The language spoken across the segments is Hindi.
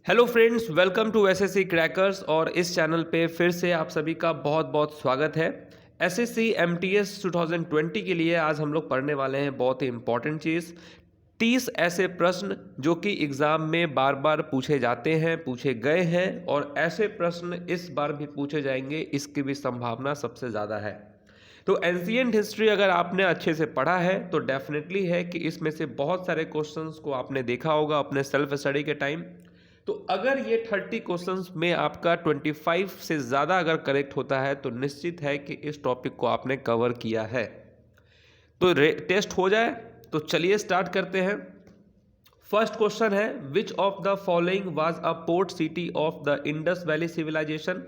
Hello friends, welcome to SSC crackers. और इस चैनल पे फिर से आप सभी का बहुत बहुत स्वागत है। एसएससी एमटीएस 2020 के लिए आज हम लोग पढ़ने वाले हैं बहुत ही इंपॉर्टेंट चीज़। 30 ऐसे प्रश्न जो कि एग्ज़ाम में बार बार पूछे जाते हैं, पूछे गए हैं और ऐसे प्रश्न इस बार भी पूछे जाएंगे, इसकी भी संभावना सबसे ज़्यादा है। तो एंशिएंट हिस्ट्री अगर आपने अच्छे से पढ़ा है तो डेफिनेटली है कि इसमें से बहुत सारे क्वेश्चंस को आपने देखा होगा अपने सेल्फ स्टडी के टाइम। तो अगर ये 30 क्वेश्चंस में आपका 25 से ज़्यादा अगर करेक्ट होता है तो निश्चित है कि इस टॉपिक को आपने कवर किया है। तो टेस्ट हो जाए तो चलिए स्टार्ट करते हैं। फर्स्ट क्वेश्चन है, which of the following was a port city of the Indus valley civilization.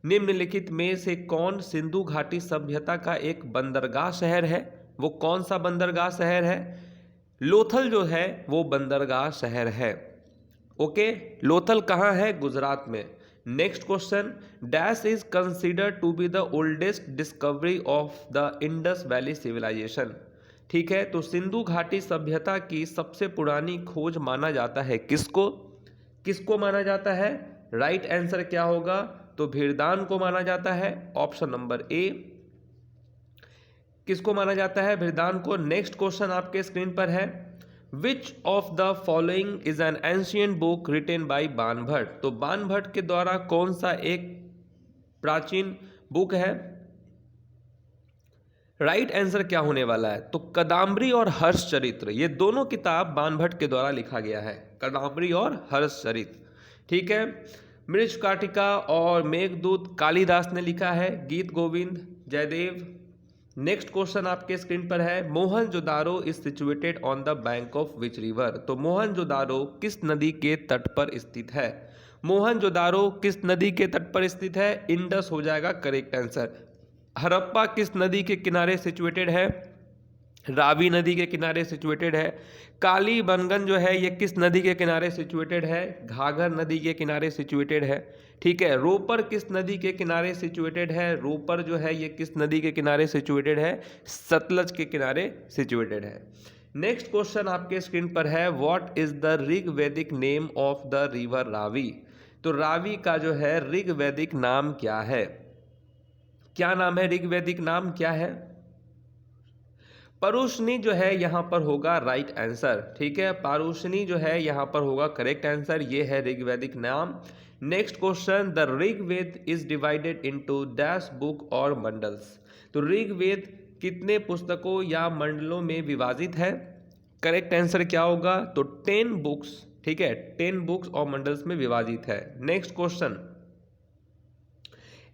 निम्नलिखित में से कौन सिंधु घाटी सभ्यता का एक बंदरगाह शहर है? वो कौन सा बंदरगाह शहर है? लोथल जो है वो बंदरगाह शहर है। ओके, लोथल कहाँ है? गुजरात में। Next question, dash is considered to be the oldest discovery of the Indus valley civilization. ठीक है, तो सिंधु घाटी सभ्यता की सबसे पुरानी खोज माना जाता है किसको? किसको माना जाता है? राइट आंसर क्या होगा? तो भीरदान को माना जाता है। Option number A. किसको माना जाता है? भीरदान को। नेक्स्ट क्वेश्चन आपके स्क्रीन पर है, which of the following is an ancient book written by Banabhatta. तो बाणभट्ट के द्वारा कौन सा एक प्राचीन बुक है? राइट आंसर क्या होने वाला है? तो कदाम्बरी और हर्षचरित्र, ये दोनों किताब बाणभट्ट के द्वारा लिखा गया है, कदाम्बरी और हर्षचरित्र। ठीक है, मृच्छकाटिका और मेघदूत कालिदास ने लिखा है, गीत गोविंद जयदेव। नेक्स्ट क्वेश्चन आपके स्क्रीन पर है, Mohenjodaro is situated on the bank of which river. तो मोहनजोदारो किस नदी के तट पर स्थित है? मोहनजोदारो किस नदी के तट पर स्थित है? इंडस हो जाएगा करेक्ट आंसर। हड़प्पा किस नदी के किनारे सिचुएटेड है? रावी नदी के किनारे सिचुएटेड है। कालीबंगन जो है ये किस नदी के किनारे सिचुएटेड है? घाघर नदी के किनारे सिचुएटेड है। ठीक है, रोपर किस नदी के किनारे सिचुएटेड है? रोपर जो है ये किस नदी के किनारे सिचुएटेड है? सतलज के किनारे सिचुएटेड है। नेक्स्ट क्वेश्चन आपके स्क्रीन पर है, व्हाट इज द ऋग वैदिक name of the river Ravi. तो रावी का जो है ऋग वैदिक नाम क्या है? क्या नाम है? ऋग वैदिक नाम क्या है? परुशनी जो है यहां पर होगा राइट आंसर। ठीक है, पारुशनी जो है यहां पर होगा करेक्ट आंसर, ये है ऋग्वैदिक नाम। Next question, the Rigveda is divided into dash book और मंडल्स। तो ऋग्वेद कितने पुस्तकों या मंडलों में विभाजित है? करेक्ट आंसर क्या होगा? तो 10 बुक्स। ठीक है, 10 बुक्स और मंडल्स में विभाजित है। Next question,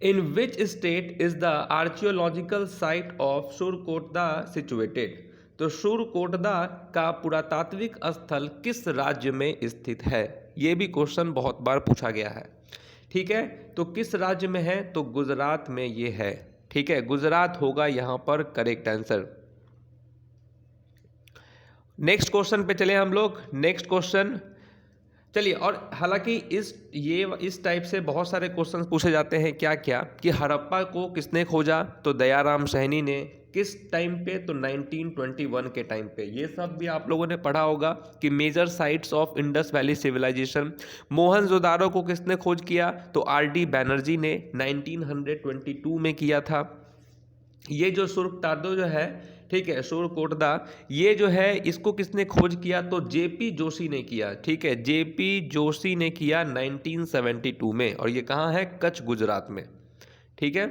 in which state is the archaeological site of Surkotada situated. तो सुरकोटदा का पुरातात्विक स्थल किस राज्य में स्थित है? यह भी क्वेश्चन बहुत बार पूछा गया है। ठीक है, तो किस राज्य में है? तो गुजरात में ये है। ठीक है, गुजरात होगा यहां पर करेक्ट आंसर। नेक्स्ट क्वेश्चन पे चले हम लोग। नेक्स्ट क्वेश्चन, चलिए, और हालांकि इस टाइप से बहुत सारे क्वेश्चंस पूछे जाते हैं। क्या क्या कि हड़प्पा को किसने खोजा? तो दयाराम सहनी ने। किस टाइम पे? तो 1921 के टाइम पे। ये सब भी आप लोगों ने पढ़ा होगा कि major sites of Indus valley civilisation. Mohenjodaro को किसने खोज किया? तो आर.डी. बैनर्जी ने 1922 में किया था। ये जो सुरकोटदा जो है, ठीक है, सुरकोटदा, ये जो है इसको किसने खोज किया? तो जेपी जोशी ने किया। ठीक है, जेपी जोशी ने किया 1972 में, और ये कहाँ है? कच्छ, गुजरात में। ठीक है,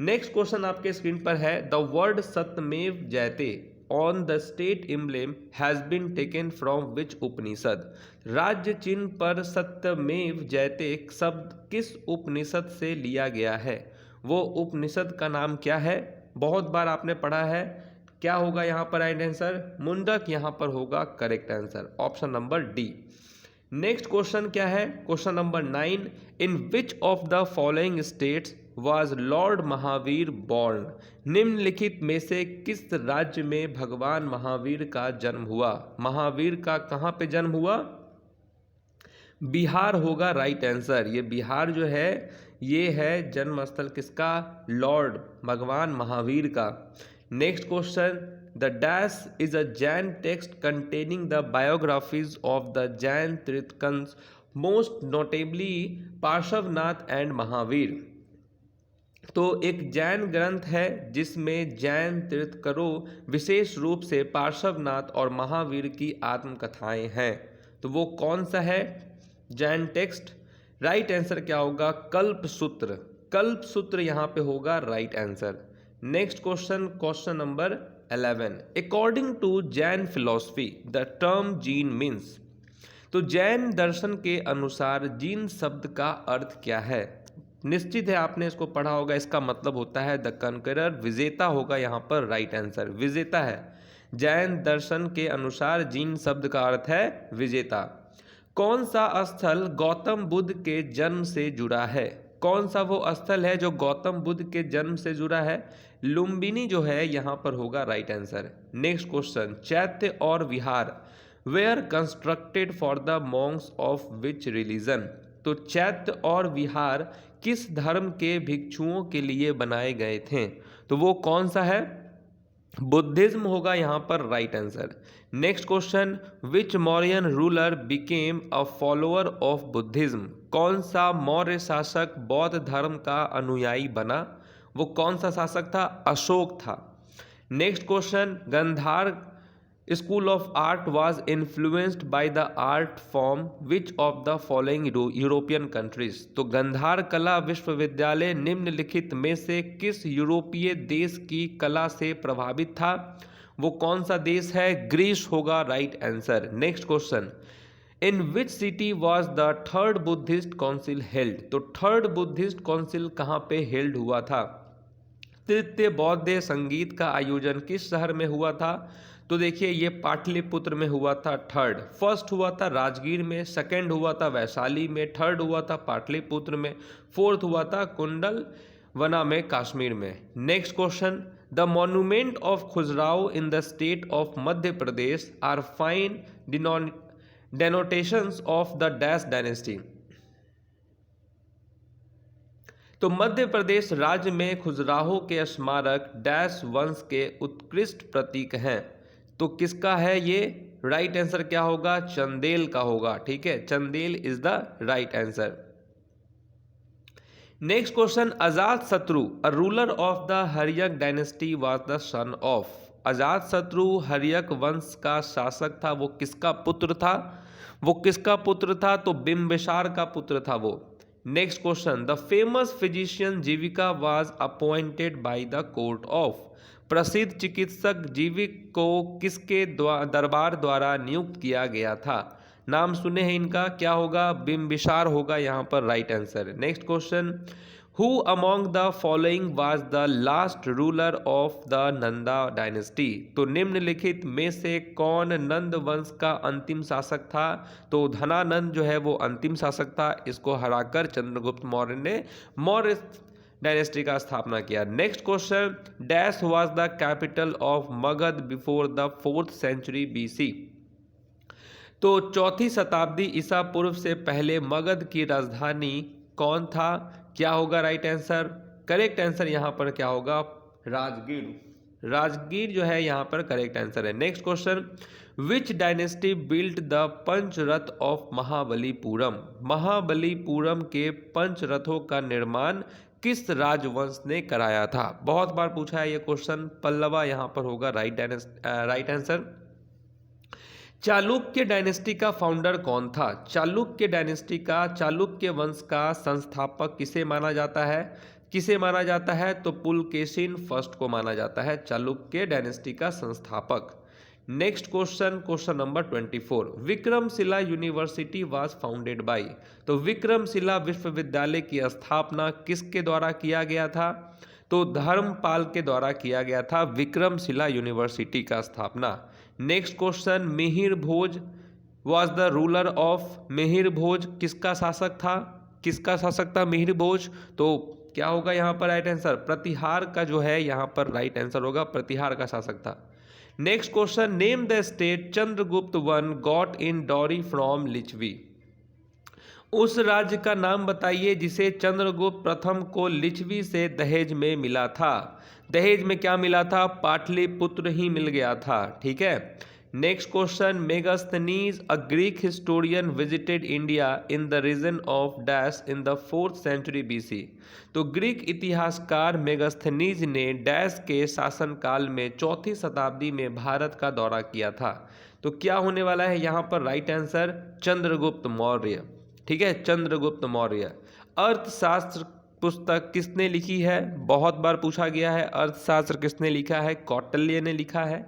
नेक्स्ट क्वेश्चन आपके स्क्रीन पर है, the word Satyameva Jayate on the state emblem has been taken from which Upanishad. राज्य चिन्ह पर सत्यमेव जयते शब्द किस उपनिषद से लिया गया है? वो उपनिषद का नाम क्या है? बहुत बार आपने पढ़ा है। क्या होगा यहाँ पर राइट आंसर? मुंडक यहाँ पर होगा correct answer, option number D. Next question क्या है? Question number 9, in which of the following states was Lord Mahavir born. निम्नलिखित में से किस राज्य में भगवान महावीर का जन्म हुआ? महावीर का कहाँ पे जन्म हुआ? बिहार होगा राइट आंसर। ये बिहार जो है ये है जन्म स्थल किसका? लॉर्ड भगवान महावीर का। Next question, the dash is a Jain text containing the biographies of the Jain tirthankars most notably Parshvanath and Mahavir. तो एक जैन ग्रंथ है जिसमें जैन तीर्थंकरों विशेष रूप से पार्श्वनाथ और महावीर की आत्मकथाएं हैं। तो वो कौन सा है जैन टेक्स्ट? राइट आंसर क्या होगा? कल्पसूत्र। कल्पसूत्र यहाँ पे होगा right answer. Next question, question number 11। According to Jain philosophy the term Jina means. तो जैन दर्शन के अनुसार जीन शब्द का अर्थ क्या है? निश्चित है आपने इसको पढ़ा होगा। इसका मतलब होता है द कनकरर, विजेता होगा यहाँ पर राइट आंसर। विजेता है। जैन दर्शन के अनुसार जीन शब्द का अर्थ है विजेता। कौन सा स्थल गौतम बुद्ध के जन्म से जुड़ा है? कौन सा वो स्थल है जो गौतम बुद्ध के जन्म से जुड़ा है? लुम्बिनी जो है यहाँ पर होगा right answer. Next question, chaitya और vihara were constructed for the monks of which religion. तो चैत्य और विहार किस धर्म के भिक्षुओं के लिए बनाए गए थे? तो वो कौन सा है? बुद्धिज्म होगा यहाँ पर right answer. Next question, which Mauryan ruler became a follower of Buddhism. कौन सा मौर्य शासक बौद्ध धर्म का अनुयायी बना? वो कौन सा शासक था? अशोक था। Next question, Gandhara school of art was influenced by the art form which of the following European countries. तो गांधार कला विश्वविद्यालय निम्नलिखित में से किस यूरोपीय देश की कला से प्रभावित था? वो कौन सा देश है? ग्रीस होगा right answer. Next question, in which city was the third Buddhist council held. तो थर्ड बुद्धिस्ट काउंसिल कहाँ पे हेल्ड हुआ था? तृतीय बौद्ध संगीत का आयोजन किस शहर में हुआ था? तो देखिए ये पाटलिपुत्र में हुआ था थर्ड। फर्स्ट हुआ था राजगीर में, सेकंड हुआ था वैशाली में, थर्ड हुआ था पाटलिपुत्र में, फोर्थ हुआ था कुंडल वना में कश्मीर में। Next question, the monument of Khajuraho in the state of Madhya Pradesh are fine denotations of the dash dynasty. तो मध्य प्रदेश राज्य में खुजराहो के स्मारक डैश वंश के उत्कृष्ट प्रतीक हैं। तो किसका है ये? राइट आंसर क्या होगा? चंदेल का होगा। ठीक है, Chandel is the right answer. Next question, Ajatashatru a ruler of the Haryanka dynasty was the son of. Ajatashatru Haryanka वंश का शासक था। वो किसका पुत्र था? वो किसका पुत्र था? तो बिंबिसार का पुत्र था वो। Next question, the famous physician Jeevika was appointed by the court of. प्रसिद्ध चिकित्सक जीविक को किसके दरबार द्वारा नियुक्त किया गया था? नाम सुने हैं इनका, क्या होगा? बिंबिसार होगा यहाँ पर right answer. Next question, who among the following was the last ruler of the Nanda dynasty. तो निम्नलिखित में से कौन नंद वंश का अंतिम शासक था? तो धनानंद जो है वो अंतिम शासक था। इसको हराकर चंद्रगुप्त मौर्य ने मौर्य डायनेस्टी का स्थापना किया। Next question, dash was the capital of Magadha before the 4th century BC। तो 4वीं शताब्दी ईसा पूर्व से पहले मगध की राजधानी कौन था? क्या होगा राइट आंसर? करेक्ट आंसर यहाँ पर क्या होगा? राजगीर। राजगीर जो है यहाँ पर करेक्ट आंसर है। Next question, which dynasty built the Pancha Ratha of Mahabalipuram. Mahabalipuram के पंचरथों का निर्माण किस राजवंश ने कराया था? बहुत बार पूछा है ये क्वेश्चन। पल्लवा यहाँ पर होगा राइट आंसर। चालुक्य डायनेस्टी का फाउंडर कौन था? चालुक्य डायनेस्टी का, चालुक्य वंश का संस्थापक किसे माना जाता है? किसे माना जाता है? तो पुलकेशिन फर्स्ट को माना जाता है चालुक्य डायनेस्टी का संस्थापक। Next question, question number 24, Vikramshila university was founded by. तो विक्रमशिला विश्वविद्यालय की स्थापना किसके द्वारा किया गया था? तो धर्मपाल के द्वारा किया गया था विक्रमशिला यूनिवर्सिटी का स्थापना। Next question, Mihir Bhoj was the ruler of. Mihir Bhoj किसका शासक था? किसका शासक था मिहिर भोज? तो क्या होगा यहाँ पर राइट आंसर? प्रतिहार का जो है यहाँ पर राइट आंसर होगा, प्रतिहार का शासक था। Next question, name the state Chandragupta one got in dowry from Licchavi. उस राज्य का नाम बताइए जिसे चंद्रगुप्त प्रथम को लिच्छवी से दहेज में मिला था। दहेज में क्या मिला था? पाटलिपुत्र ही मिल गया था। ठीक है, next question, Megasthenes a Greek historian visited India in the region of dash in the 4th century BC। तो ग्रीक इतिहासकार मेगास्थनीज ने डैश के शासनकाल में 4वीं शताब्दी में भारत का दौरा किया था। तो क्या होने वाला है यहाँ पर राइट आंसर, चंद्रगुप्त मौर्य। ठीक है, चंद्रगुप्त मौर्य। अर्थशास्त्र पुस्तक किसने लिखी है, बहुत बार पूछा गया है, अर्थशास्त्र किसने लिखा है, कौटिल्य ने लिखा है।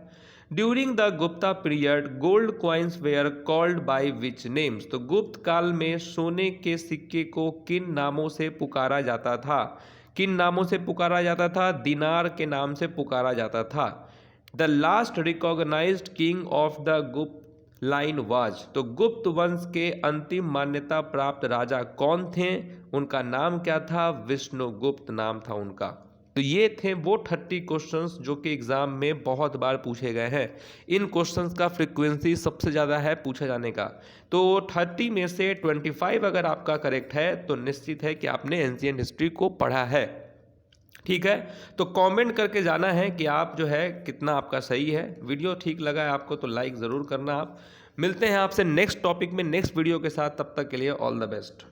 During the Gupta period gold coins where called by which names. तो गुप्त काल में सोने के सिक्के को किन नामों से पुकारा जाता था, किन नामों से पुकारा जाता था, दिनार के नाम से पुकारा जाता था। The last recognised king of the Gupta line was. तो गुप्त वंश के अंतिम मान्यता प्राप्त राजा कौन थे, उनका नाम क्या था, विष्णुगुप्त नाम था उनका। तो ये थे वो 30 क्वेश्चंस जो कि एग्जाम में बहुत बार पूछे गए हैं। इन क्वेश्चंस का फ्रीक्वेंसी सबसे ज़्यादा है पूछे जाने का। तो 30 में से 25 अगर आपका करेक्ट है तो निश्चित है कि आपने एंशिएंट हिस्ट्री को पढ़ा है। ठीक है, तो कमेंट करके जाना है कि आप जो है कितना आपका सही है। वीडियो ठीक लगा है आपको तो लाइक ज़रूर करना। आप मिलते हैं आपसे नेक्स्ट टॉपिक में नेक्स्ट वीडियो के साथ, तब तक के लिए ऑल द बेस्ट।